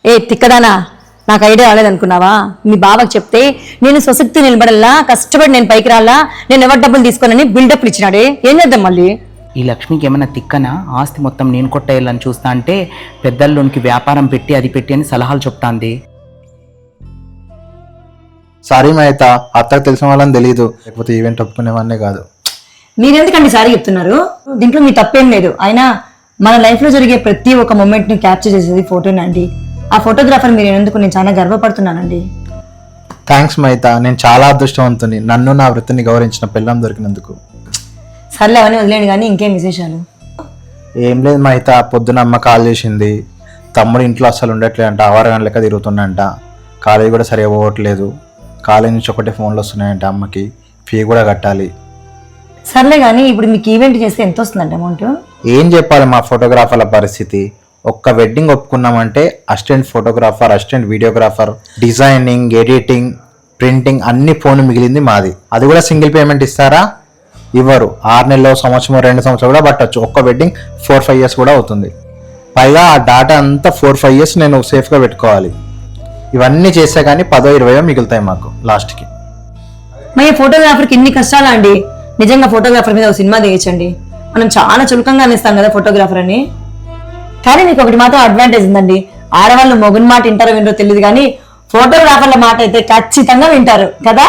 ఏ తిక్కదానా, నాకు ఐడియా రాలేదనుకున్నావా? మీ బావకి చెప్తే నేను స్వశక్తి నిలబడల్లా, కష్టపడి నేను పైకి రాలా, నేను ఎవరి డబ్బులు తీసుకోనని బిల్డప్లు ఇచ్చినాడే. ఏం చేద్దాం మళ్ళీ? ఈ లక్ష్మికి ఏమైనా తిక్కనా? ఆస్తి మొత్తం నేను కొట్టేయాలని చూస్తా అంటే పెద్దల్లోనికి వ్యాపారం పెట్టి అది పెట్టి అని సలహాలు చెప్తాంది. సారీ మహిత, అత్తకు తెలిసిన వాళ్ళని తెలియదు, లేకపోతే ఈవెంట్ ఒప్పుకునేవాన్నే కాదు. మీరెందుకండి సారీ చెప్తున్నారు? దీంట్లో మీ తప్పేం లేదు. అయినా మన లైఫ్ లో జరిగే ప్రతి ఒక్క మూమెంట్ ని క్యాప్చర్ చేసేది ఫోటోనండి. ఆ ఫోటోగ్రాఫర్ మీరు ఎందుకు నేను చాలా గర్వపడుతున్నానండి. థ్యాంక్స్ మహిత, నేను చాలా అదృష్టవంతుని, నన్ను నా వృత్తిని గౌరవించిన పిల్లం దొరికినందుకు. సర్లే అవన్నీ వదిలేండి, కానీ ఇంకేం విశేషాలు? ఏం లేదు మహిత, పొద్దున అమ్మ కాల్ చేసింది. తమ్ముడు ఇంట్లో అస్సలు ఉండట్లేదంట, ఆవారగంట లెక్క తిరుగుతుండంట. కాలేజీ కూడా సరిగా పోవట్లేదు. కాలేజీ నుంచి ఒకటే ఫోన్లు వస్తున్నాయంట అమ్మకి, ఫీ కూడా కట్టాలి. సర్లే కానీ ఇప్పుడు మీకు ఈవెంట్ చేస్తే ఎంత వస్తుందండి అమౌంట్? ఏం చెప్పాలి మా ఫోటోగ్రాఫర్ల పరిస్థితి? ఒక్క వెడ్డింగ్ ఒప్పుకున్నామంటే assistant photographer, assistant videographer, designing, editing, printing అన్ని ఫోన్ మిగిలింది మాది. అది కూడా సింగిల్ పేమెంట్ ఇస్తారా? ఇవ్వరు. 6 నెలలు, సంవత్సరం, 2 సంవత్సరాలు కూడా పట్టచ్చు. ఒక్క వెడ్డింగ్ 4-5 years కూడా అవుతుంది. పైగా ఆ డాటా అంతా 4-5 years నేను సేఫ్గా పెట్టుకోవాలి. ఇవన్నీ చేస్తే కానీ 10-20 మిగులుతాయి మాకు లాస్ట్కి. మరి ఫోటోగ్రాఫర్కి ఇన్ని కష్టాలా అండి? నిజంగా ఫోటోగ్రాఫర్ మీద ఒక సినిమా తీయచ్చండి. మనం చాలా చులకంగా అనిస్తాం కదా ఫోటోగ్రాఫర్ అని. కానీ మీకు ఒకటి మాత్రం అడ్వాంటేజ్ ఉందండి. ఆడవాళ్ళు మొగుని మాట వింటారో వినరో తెలియదు, కానీ ఫోటోగ్రాఫర్ల మాట అయితే ఖచ్చితంగా వింటారు కదా.